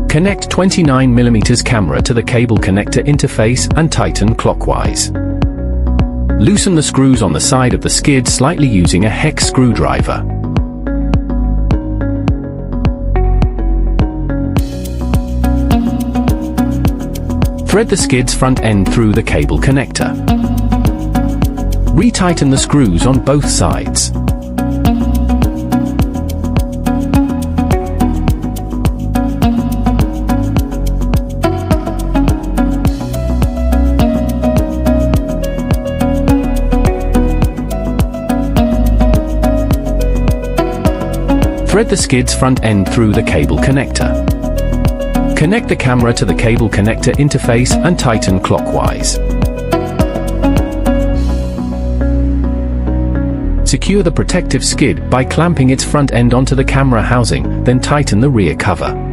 Connect 29mm camera to the cable connector interface and tighten clockwise. Loosen the screws on the side of the skid slightly using a hex screwdriver. Thread the skid's front end through the cable connector. Retighten the screws on both sides. Thread the skid's front end through the cable connector. Connect the camera to the cable connector interface and tighten clockwise. Secure the protective skid by clamping its front end onto the camera housing, then tighten the rear cover.